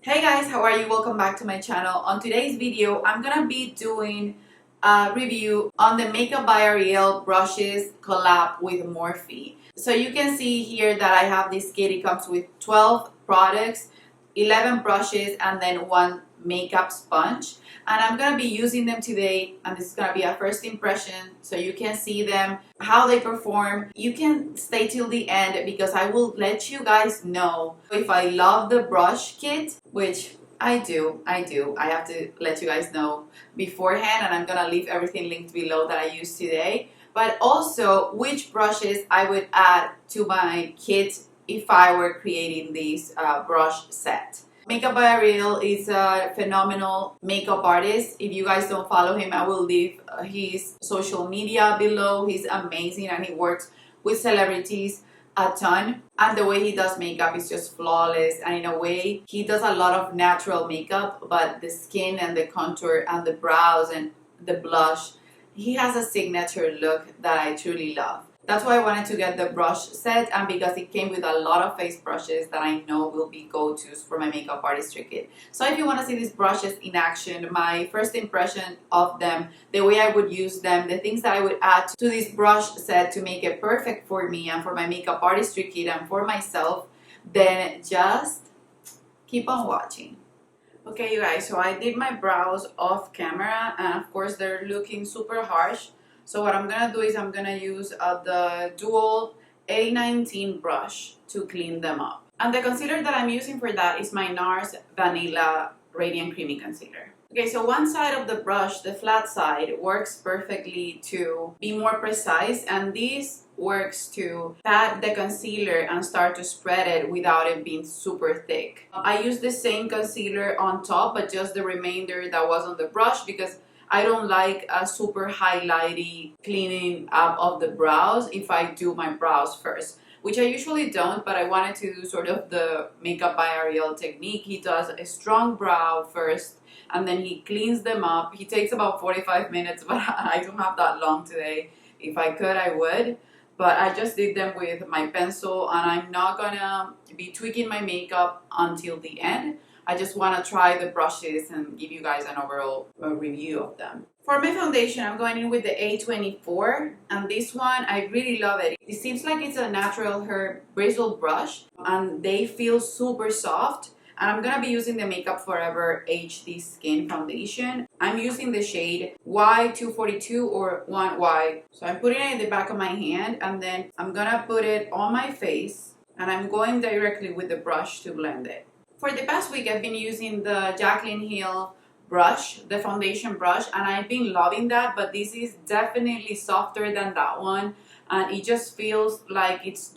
Hey guys, how are you? Welcome back to my channel. On today's video, I'm gonna be doing a review on the Makeup by Ariel brushes collab with Morphe. So you can see here that I have this kit. It comes with 12 products, 11 brushes, and then one makeup sponge. And I'm gonna be using them today, and this is gonna be a first impression so you can see them, how they perform. You can stay till the end because I will let you guys know if I love the brush kit, which I do. I have to let you guys know beforehand, and I'm gonna leave everything linked below that I use today. But also which brushes I would add to my kit if I were creating this brush set. Makeup by Ariel is a phenomenal makeup artist. If you guys don't follow him, I will leave his social media below. He's amazing and he works with celebrities a ton. And the way he does makeup is just flawless. And in a way, he does a lot of natural makeup, but the skin and the contour and the brows and the blush, he has a signature look that I truly love. That's why I wanted to get the brush set, and because it came with a lot of face brushes that I know will be go-tos for my makeup artistry kit. So if you want to see these brushes in action, my first impression of them, the way I would use them, the things that I would add to this brush set to make it perfect for me and for my makeup artistry kit and for myself, then just keep on watching. Okay, you guys, so I did my brows off camera, and of course they're looking super harsh. So what I'm gonna do is I'm gonna use the dual A19 brush to clean them up. And the concealer that I'm using for that is my NARS Vanilla Radiant Creamy Concealer. Okay, so one side of the brush, the flat side, works perfectly to be more precise, and this works to pat the concealer and start to spread it without it being super thick. I use the same concealer on top, but just the remainder that was on the brush because I don't like a super highlighty cleaning up of the brows if I do my brows first, which I usually don't, but I wanted to do sort of the Makeup by Ariel technique. He does a strong brow first and then he cleans them up. He takes about 45 minutes, but I don't have that long today. If I could, I would. But I just did them with my pencil, and I'm not gonna be tweaking my makeup until the end. I just want to try the brushes and give you guys an overall review of them. For my foundation, I'm going in with the A24, and this one, I really love it. It seems like it's a natural hair bristle brush, and they feel super soft. And I'm going to be using the Makeup Forever HD Skin Foundation. I'm using the shade Y242 or 1Y. So I'm putting it in the back of my hand, and then I'm going to put it on my face, and I'm going directly with the brush to blend it. For the past week, I've been using the Jaclyn Hill brush, the foundation brush, and I've been loving that, but this is definitely softer than that one, and it just feels like it's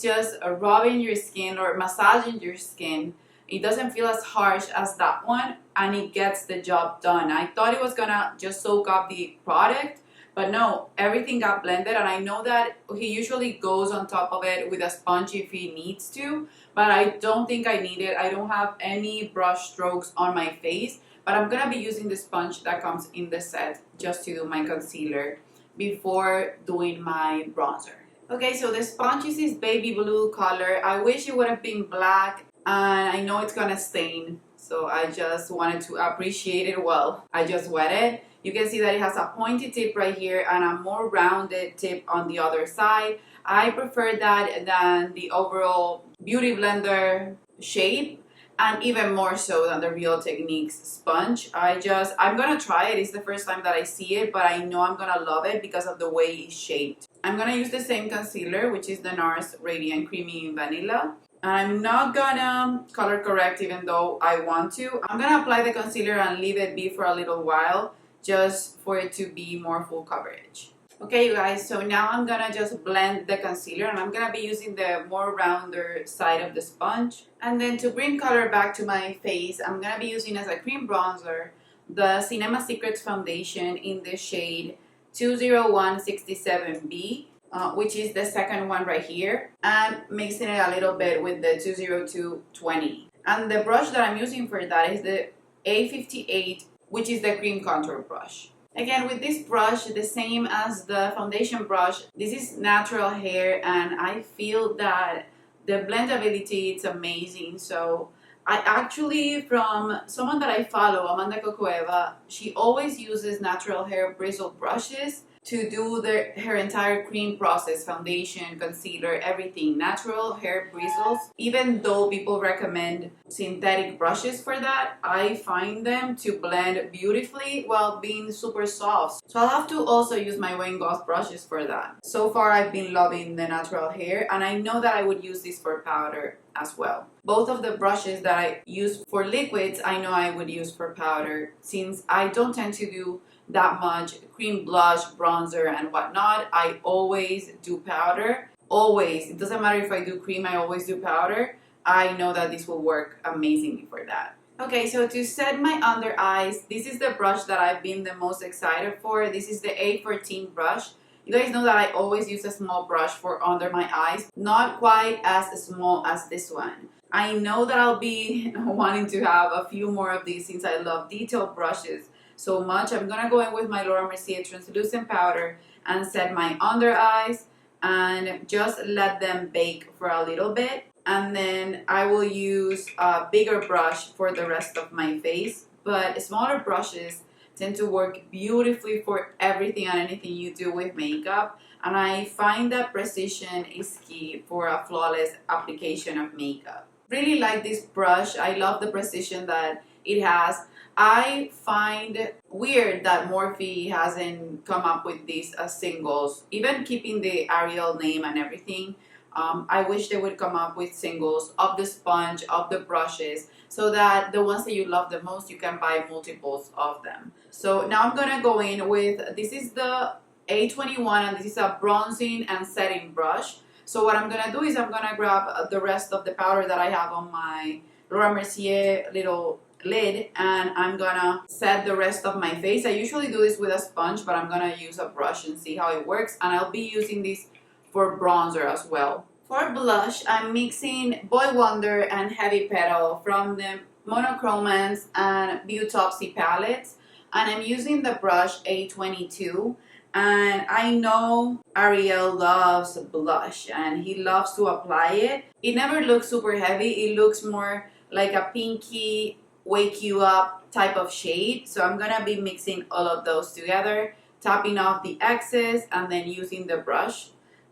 just rubbing your skin or massaging your skin. It doesn't feel as harsh as that one, and it gets the job done. I thought it was gonna just soak up the product, but no, everything got blended, and I know that he usually goes on top of it with a sponge if he needs to, but I don't think I need it. I don't have any brush strokes on my face, but I'm gonna be using the sponge that comes in the set just to do my concealer before doing my bronzer. Okay, so the sponge is this baby blue color. I wish it would have been black, and I know it's gonna stain, so I just wanted to appreciate it well. I just wet it. You can see that it has a pointy tip right here and a more rounded tip on the other side. I prefer that than the overall Beauty Blender shape, and even more so than the Real Techniques sponge. I'm gonna try it. It's the first time that I see it, but I know I'm gonna love it because of the way it's shaped. I'm gonna use the same concealer, which is the NARS Radiant Creamy Vanilla. I'm not gonna color correct even though I want to. I'm gonna apply the concealer and leave it be for a little while just for it to be more full coverage. Okay, you guys, so now I'm gonna just blend the concealer, and I'm gonna be using the more rounder side of the sponge. And then to bring color back to my face, I'm gonna be using as a cream bronzer the Cinema Secrets foundation in the shade 20167B, which is the second one right here, and mixing it a little bit with the 20220. And the brush that I'm using for that is the A58, which is the cream contour brush. Again, with this brush, the same as the foundation brush, this is natural hair, and I feel that the blendability is amazing. So I actually, from someone that I follow, Amanda Cocoeva, she always uses natural hair bristle brushes to do her entire cream process, foundation, concealer, everything, natural hair bristles. Even though people recommend synthetic brushes for that, I find them to blend beautifully while being super soft. So I'll have to also use my Wayne Goss brushes for that. So far I've been loving the natural hair, and I know that I would use this for powder as well. Both of the brushes that I use for liquids, I know I would use for powder, since I don't tend to do that much cream blush, bronzer, and whatnot. I always do powder. Always. It doesn't matter if I do cream, I always do powder. I know that this will work amazingly for that. Okay, so to set my under eyes, this is the brush that I've been the most excited for. This is the A14 brush. You guys know that I always use a small brush for under my eyes. Not quite as small as this one. I know that I'll be wanting to have a few more of these since I love detailed brushes so much. I'm gonna go in with my Laura Mercier translucent powder and set my under eyes and just let them bake for a little bit. And then I will use a bigger brush for the rest of my face. But smaller brushes tend to work beautifully for everything and anything you do with makeup. And I find that precision is key for a flawless application of makeup. Really like this brush. I love the precision that it has. I find weird that Morphe hasn't come up with these as singles, even keeping the Ariel name and everything. I wish they would come up with singles of the sponge, of the brushes, so that the ones that you love the most, you can buy multiples of them. So now I'm gonna go in with, this is the A21, and this is a bronzing and setting brush. So what I'm gonna do is I'm gonna grab the rest of the powder that I have on my Laura Mercier little lid, and I'm gonna set the rest of my face. I usually do this with a sponge, but I'm gonna use a brush and see how it works, and I'll be using this for bronzer as well. For blush, I'm mixing Boy Wonder and Heavy Petal from the Monochromance and Beautopsy palettes, and I'm using the brush A22. And I know Ariel loves blush and he loves to apply it. It never looks super heavy. It looks more like a pinky, wake you up type of shade. So I'm gonna be mixing all of those together, tapping off the excess and then using the brush.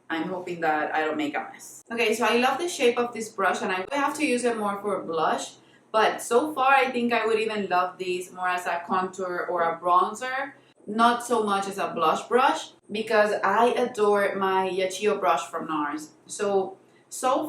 I'm hoping that I don't make a mess. Okay, so I love the shape of this brush and I have to use it more for blush. But so far I think I would even love these more as a contour or a bronzer. Not so much as a blush brush, because I adore my Yachio brush from NARS. So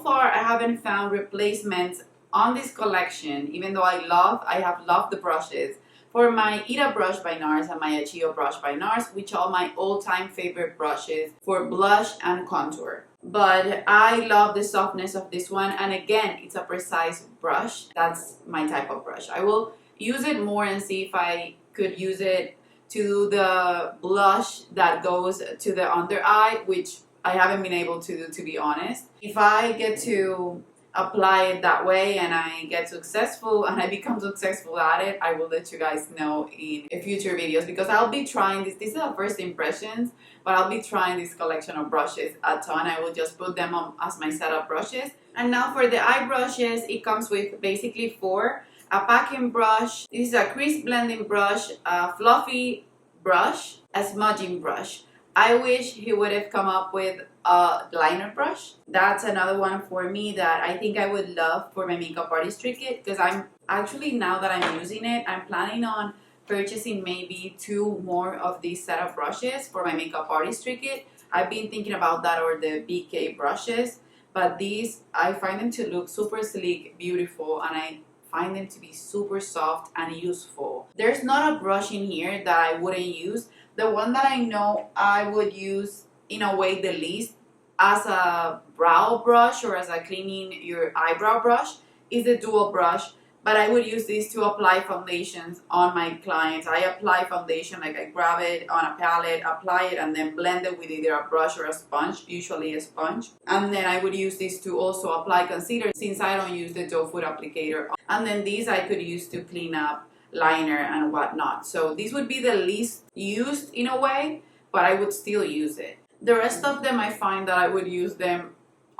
far I haven't found replacements on this collection, even though I have loved the brushes, for my Ita brush by NARS and my Yachio brush by NARS, which are my all-time favorite brushes for blush and contour. But I love the softness of this one, and again, it's a precise brush. That's my type of brush. I will use it more and see if I could use it to the blush that goes to the under eye, which I haven't been able to do, to be honest. If I get to apply it that way and I get successful and I become successful at it, I will let you guys know in future videos, because I'll be trying this. These are first impressions, but I'll be trying this collection of brushes a ton. I will just put them on as my setup brushes. And now for the eye brushes, it comes with basically four. A packing brush, this is a crease blending brush, a fluffy brush, a smudging brush. I wish he would have come up with a liner brush. That's another one for me that I think I would love for my makeup artistry kit, because I'm actually, now that I'm using it, I'm planning on purchasing maybe 2 more of these set of brushes for my makeup artistry kit. I've been thinking about that, or the BK brushes, but these, I find them to look super sleek, beautiful, and I find them to be super soft and useful. There's not a brush in here that I wouldn't use. The one that I know I would use in a way the least as a brow brush or as a cleaning your eyebrow brush is the dual brush. But I would use this to apply foundations on my clients. I apply foundation, like I grab it on a palette, apply it, and then blend it with either a brush or a sponge, usually a sponge. And then I would use this to also apply concealer, since I don't use the doe foot applicator. And then these I could use to clean up liner and whatnot. So these would be the least used in a way, but I would still use it. The rest of them, I find that I would use them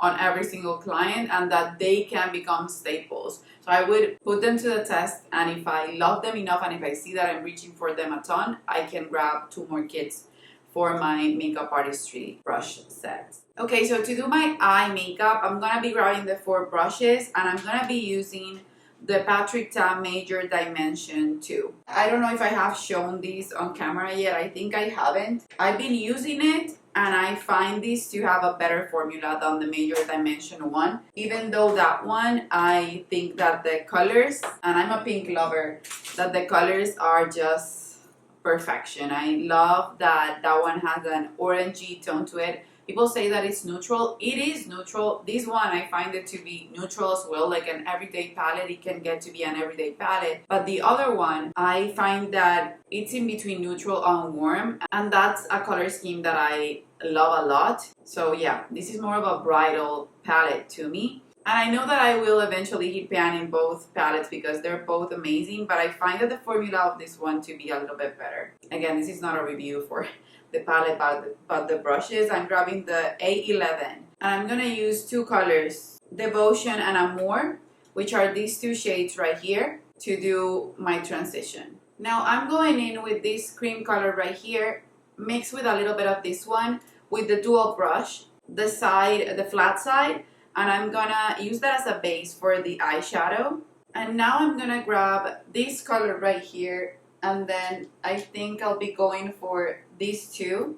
on every single client and that they can become staples. So I would put them to the test, and if I love them enough and if I see that I'm reaching for them a ton, I can grab 2 more kits for my makeup artistry brush sets. Okay, so to do my eye makeup, I'm gonna be grabbing the 4 brushes, and I'm gonna be using the Patrick Ta Major Dimension 2. I don't know if I have shown these on camera yet. I think I haven't. I've been using it, and I find this to have a better formula than the Major Dimension 1. Even though that one, I think that the colors, and I'm a pink lover, that the colors are just perfection. I love that that one has an orangey tone to it. People say that it's neutral. It is neutral. This one, I find it to be neutral as well, like an everyday palette. It can get to be an everyday palette. But the other one, I find that it's in between neutral and warm, and that's a color scheme that I love a lot. So yeah, this is more of a bridal palette to me. And I know that I will eventually hit pan in both palettes because they're both amazing, but I find that the formula of this one to be a little bit better. Again, this is not a review for the palette, but the brushes. I'm grabbing the A11, and I'm gonna use 2 colors, Devotion and Amour, which are these 2 shades right here, to do my transition. Now I'm going in with this cream color right here, mixed with a little bit of this one, with the dual brush, the flat side, and I'm gonna use that as a base for the eyeshadow. And now I'm gonna grab this color right here, and then I think I'll be going for these 2,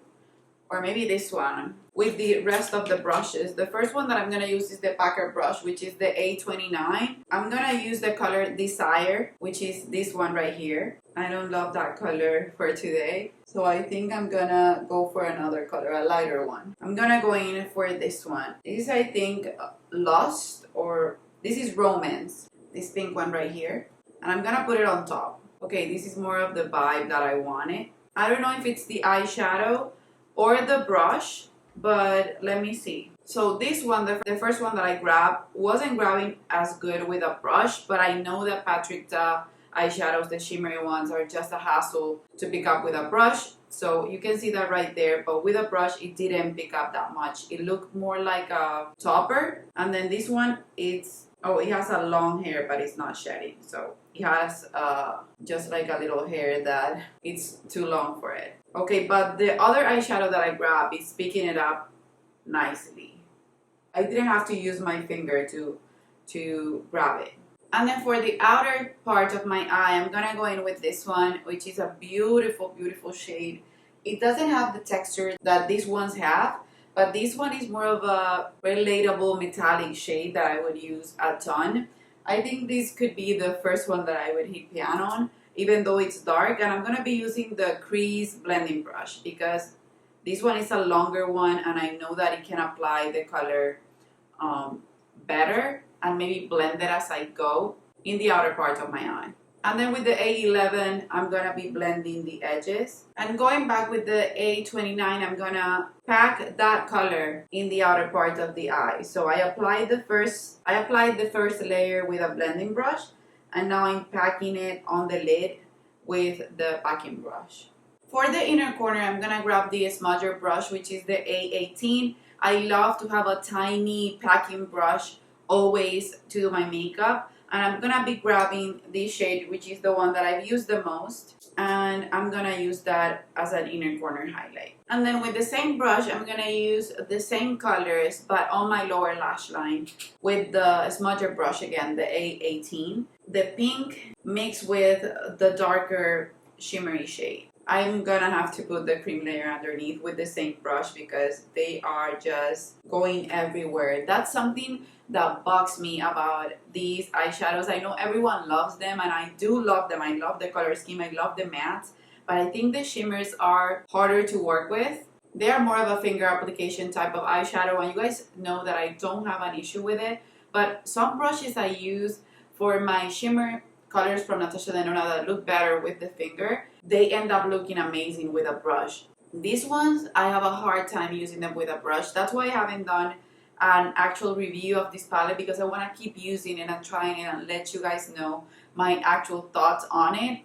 or maybe this one, with the rest of the brushes. The first one that I'm gonna use is the Packer brush, which is the A29. I'm gonna use the color Desire, which is this one right here. I don't love that color for today, so I think I'm gonna go for another color, a lighter one. I'm gonna go in for this one. This is, I think, Lust, or this is Romance, this pink one right here. And I'm gonna put it on top. Okay, this is more of the vibe that I wanted. I don't know if it's the eyeshadow or the brush, but let me see. So this one, the first one that I grabbed, wasn't grabbing as good with a brush, but I know that Patrick Ta eyeshadows, the shimmery ones, are just a hassle to pick up with a brush. So you can see that right there, but with a brush it didn't pick up that much. It looked more like a topper. And then this one, it has a long hair, but it's not shedding. So it has just like a little hair that it's too long for it. Okay, but the other eyeshadow that I grabbed is picking it up nicely. I didn't have to use my finger to grab it. And then for the outer part of my eye, I'm gonna go in with this one, which is a beautiful, beautiful shade. It doesn't have the texture that these ones have, but this one is more of a relatable metallic shade that I would use a ton. I think this could be the first one that I would hit pan on, even though it's dark. And I'm gonna be using the crease blending brush because this one is a longer one, and I know that it can apply the color better and maybe blend it as I go in the outer part of my eye. And then with the A11, I'm gonna be blending the edges. And going back with the A29, I'm gonna pack that color in the outer part of the eye. So I applied the first layer with a blending brush, and now I'm packing it on the lid with the packing brush. For the inner corner, I'm gonna grab the smudger brush, which is the A18. I love to have a tiny packing brush always to do my makeup, and I'm gonna be grabbing this shade, which is the one that I've used the most, and I'm gonna use that as an inner corner highlight. And then with the same brush, I'm gonna use the same colors but on my lower lash line with the smudger brush again, the A18, the pink mixed with the darker shimmery shade. I'm gonna have to put the cream layer underneath with the same brush because they are just going everywhere. That's something that bugs me about these eyeshadows. I know everyone loves them, and I do love them. I love the color scheme, I love the mattes, but I think the shimmers are harder to work with. They are more of a finger application type of eyeshadow, and you guys know that I don't have an issue with it. But some brushes I use for my shimmer colors from Natasha Denona that look better with the finger, they end up looking amazing with a brush. These ones, I have a hard time using them with a brush. That's why I haven't done an actual review of this palette, because I want to keep using it and trying it and let you guys know my actual thoughts on it,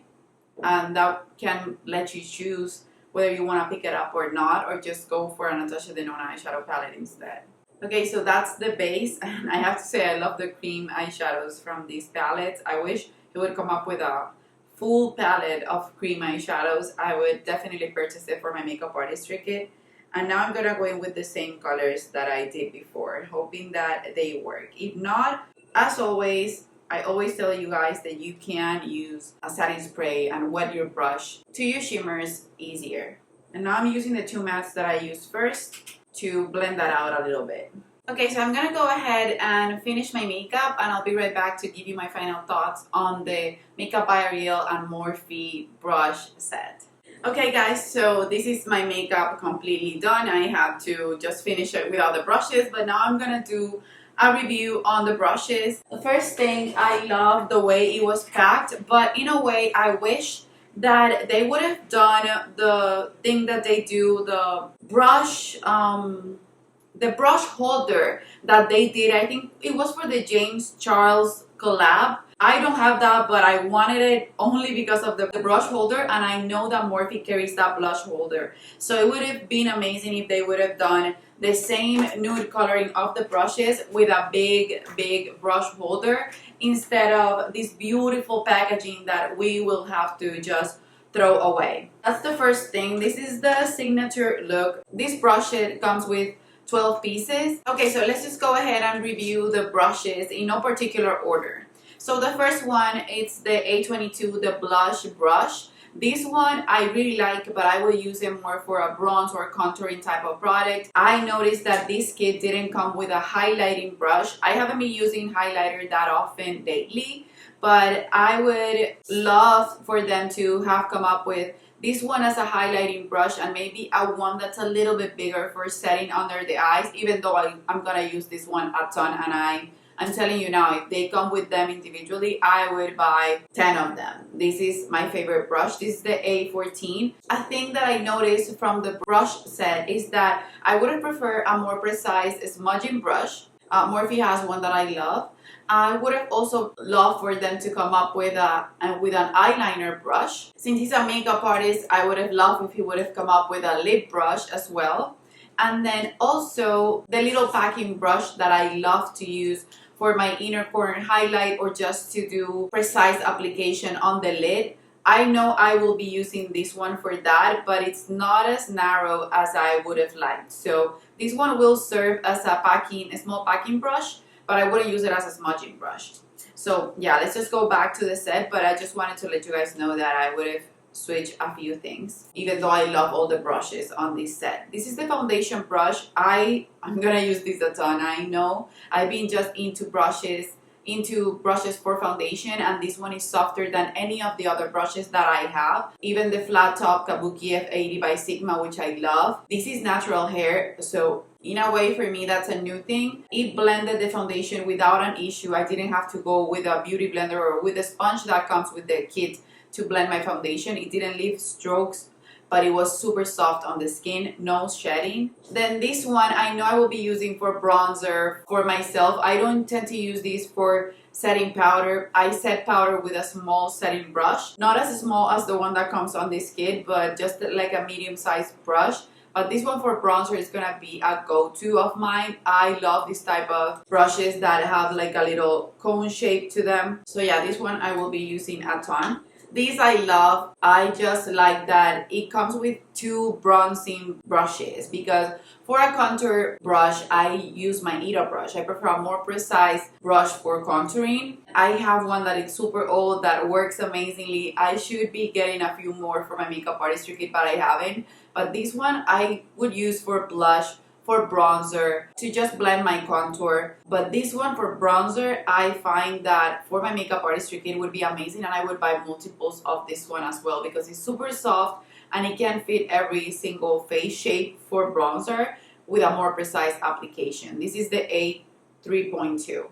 and that can let you choose whether you want to pick it up or not, or just go for a Natasha Denona eyeshadow palette instead. Okay, so that's the base, and I have to say I love the cream eyeshadows from these palettes. I wish it would come up with a full palette of cream eyeshadows. I would definitely purchase it for my makeup artistry kit. And now I'm gonna go in with the same colors that I did before, hoping that they work. If not, as always, I always tell you guys that you can use a setting spray and wet your brush to use shimmers easier. And now I'm using the two mattes that I used first to blend that out a little bit. Okay, so I'm gonna go ahead and finish my makeup, and I'll be right back to give you my final thoughts on the Makeup by Ariel and Morphe brush set. Okay guys, so this is my makeup completely done. I have to just finish it with all the brushes, but now I'm gonna do a review on the brushes. The first thing, I love the way it was packed, but in a way I wish that they would have done the thing that they do, the brush holder that they did. I think it was for the James Charles collab. I don't have that, but I wanted it only because of the brush holder, and I know that Morphe carries that brush holder. So it would have been amazing if they would have done the same nude coloring of the brushes with a big brush holder instead of this beautiful packaging that we will have to just throw away. That's the first thing. This is the signature look. This brush set comes with 12 pieces. Okay, so let's just go ahead and review the brushes in no particular order. So the first one, it's the A22, the blush brush. This one I really like, but I will use it more for a bronze or contouring type of product. I noticed that this kit didn't come with a highlighting brush. I haven't been using highlighter that often lately, but I would love for them to have come up with this one as a highlighting brush, and maybe a one that's a little bit bigger for setting under the eyes, even though I'm gonna use this one a ton, and I'm telling you now, if they come with them individually, I would buy 10 of them. This is my favorite brush. This is the A14. A thing that I noticed from the brush set is that I would have preferred a more precise smudging brush. Morphe has one that I love. I would have also loved for them to come up with an eyeliner brush. Since he's a makeup artist, I would have loved if he would have come up with a lip brush as well. And then also the little packing brush that I love to use for my inner corner highlight or just to do precise application on the lid. I know I will be using this one for that, but it's not as narrow as I would have liked. So this one will serve as a small packing brush, but I wouldn't use it as a smudging brush. So yeah, let's just go back to the set, but I just wanted to let you guys know that I would have switched a few things, even though I love all the brushes on this set. This is the foundation brush. I'm gonna use this a ton. I know I've been just into brushes for foundation, and this one is softer than any of the other brushes that I have. Even the flat top Kabuki F80 by Sigma, which I love. This is natural hair, so in a way for me that's a new thing. It blended the foundation without an issue. I didn't have to go with a beauty blender or with a sponge that comes with the kit to blend my foundation. It didn't leave strokes, but it was super soft on the skin, no shedding. Then this one I know I will be using for bronzer for myself. I don't tend to use these for setting powder. I set powder with a small setting brush, not as small as the one that comes on this kit, but just like a medium-sized brush. But this one for bronzer is gonna be a go-to of mine. I love this type of brushes that have like a little cone shape to them. So yeah, this one I will be using a ton. These I love. I just like that it comes with two bronzing brushes, because for a contour brush, I use my Ita brush. I prefer a more precise brush for contouring. I have one that is super old that works amazingly. I should be getting a few more for my makeup artistry kit, but I haven't. But this one I would use for blush, for bronzer, to just blend my contour. But this one for bronzer, I find that for my makeup artistry kit would be amazing, and I would buy multiples of this one as well, because it's super soft and it can fit every single face shape for bronzer with a more precise application. This is the A3.2.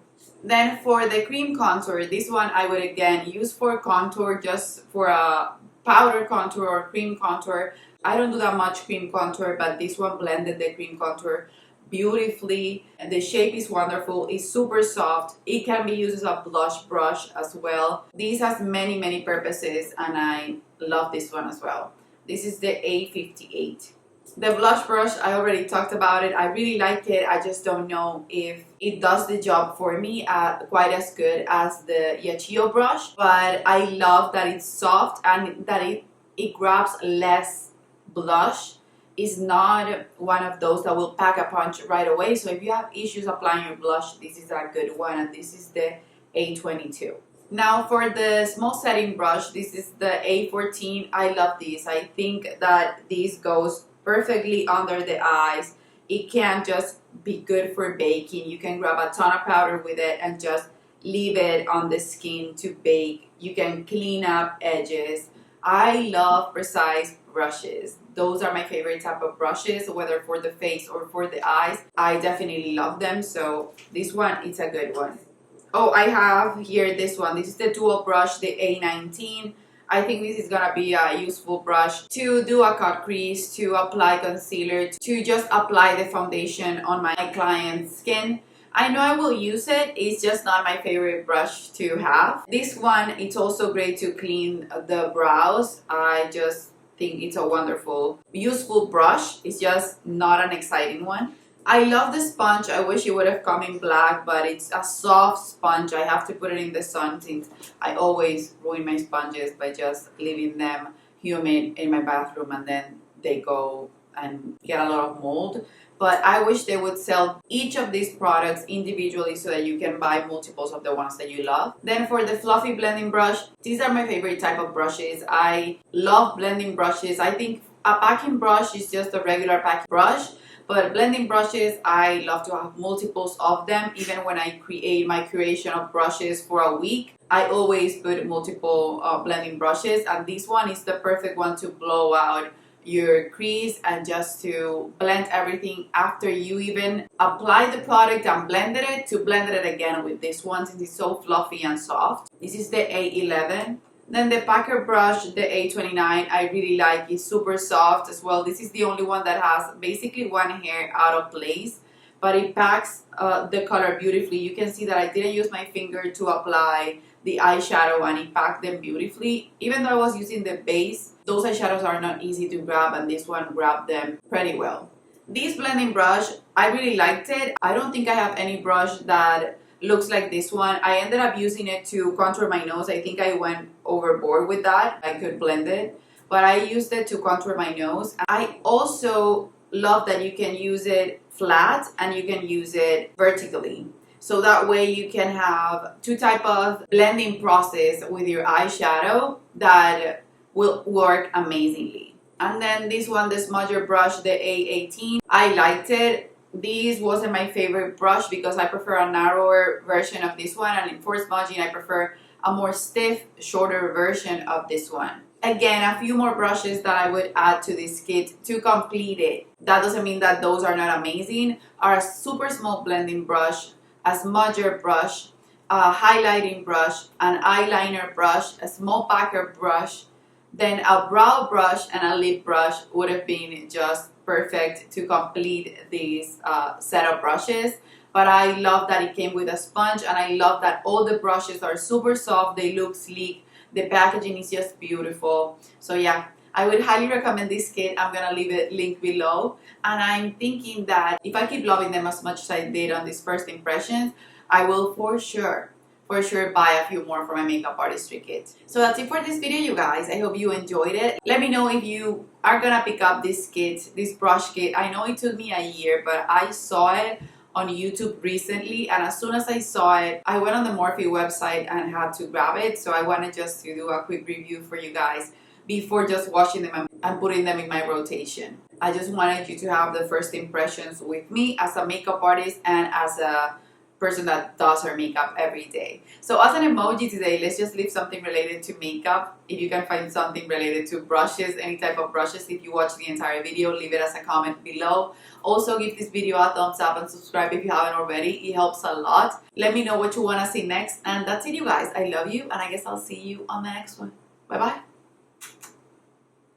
Then for the cream contour, this one I would again use for contour, just for a powder contour or cream contour. I don't do that much cream contour, but this one blended the cream contour beautifully. The shape is wonderful. It's super soft. It can be used as a blush brush as well. This has many purposes, and I love this one as well. This is the A58. The blush brush, I already talked about it. I really like it. I just don't know if it does the job for me quite as good as the Yachio brush. But I love that it's soft and that it grabs less blush. It's not one of those that will pack a punch right away. So if you have issues applying your blush, this is a good one. And this is the A22. Now for the small setting brush, this is the A14. I love this. I think that this goes perfectly under the eyes. It can just be good for baking. You can grab a ton of powder with it and just leave it on the skin to bake. You can clean up edges. I love precise brushes. Those are my favorite type of brushes, whether for the face or for the eyes. I definitely love them. So this one is a good one. Oh, I have here this one. This is the dual brush, the A19. I think this is gonna be a useful brush to do a cut crease, to apply concealer, to just apply the foundation on my client's skin. I know I will use it, it's just not my favorite brush to have. This one, it's also great to clean the brows. I just think it's a wonderful, useful brush. It's just not an exciting one. I love the sponge. I wish it would have come in black, but it's a soft sponge. I have to put it in the sun since I always ruin my sponges by just leaving them humid in my bathroom and then they go and get a lot of mold. But I wish they would sell each of these products individually so that you can buy multiples of the ones that you love. Then for the fluffy blending brush, these are my favorite type of brushes. I love blending brushes. I think a packing brush is just a regular packing brush. But blending brushes, I love to have multiples of them. Even when I create my curation of brushes for a week, I always put multiple blending brushes. And this one is the perfect one to blow out your crease and just to blend everything after you even apply the product and blended it, to blend it again with this one since it's so fluffy and soft. This is the A11. Then the packer brush, the A29, I really like. It's super soft as well. This is the only one that has basically one hair out of place, but it packs the color beautifully. You can see that I didn't use my finger to apply the eyeshadow and it packed them beautifully. Even though I was using the base, those eyeshadows are not easy to grab and this one grabbed them pretty well. This blending brush, I really liked it. I don't think I have any brush that looks like this one. I ended up using it to contour my nose. I think I went overboard with that. I could blend it, but I used it to contour my nose. I also love that you can use it flat and you can use it vertically. So that way you can have two type of blending process with your eyeshadow that will work amazingly. And then this one, the smudger brush, the A18, I liked it. This wasn't my favorite brush because I prefer a narrower version of this one, and for smudging I prefer a more stiff, shorter version of this one. Again, a few more brushes that I would add to this kit to complete it. That doesn't mean that those are not amazing. Are a super small blending brush, a smudger brush, a highlighting brush, an eyeliner brush, a small packer brush, then a brow brush and a lip brush would have been just perfect to complete this set of brushes. But I love that it came with a sponge, and I love that all the brushes are super soft. They look sleek. The packaging is just beautiful. So yeah, I would highly recommend this kit. I'm gonna leave a link below, and I'm thinking that if I keep loving them as much as I did on these first impressions, I will for sure buy a few more for my makeup artistry kit. So that's it for this video, you guys. I hope you enjoyed it. Let me know if you are gonna pick up this kit, this brush kit. I know it took me a year, but I saw it on YouTube recently, and as soon as I saw it, I went on the Morphe website and had to grab it. So I wanted just to do a quick review for you guys before just washing them and putting them in my rotation. I just wanted you to have the first impressions with me as a makeup artist and as a person that does her makeup every day. So as an emoji today, let's just leave something related to makeup. If you can find something related to brushes, any type of brushes, if you watch the entire video, leave it as a comment below. Also, give this video a thumbs up and subscribe if you haven't already. It helps a lot. Let me know what you want to see next. And that's it, you guys. I love you, and I guess I'll see you on the next one. Bye bye.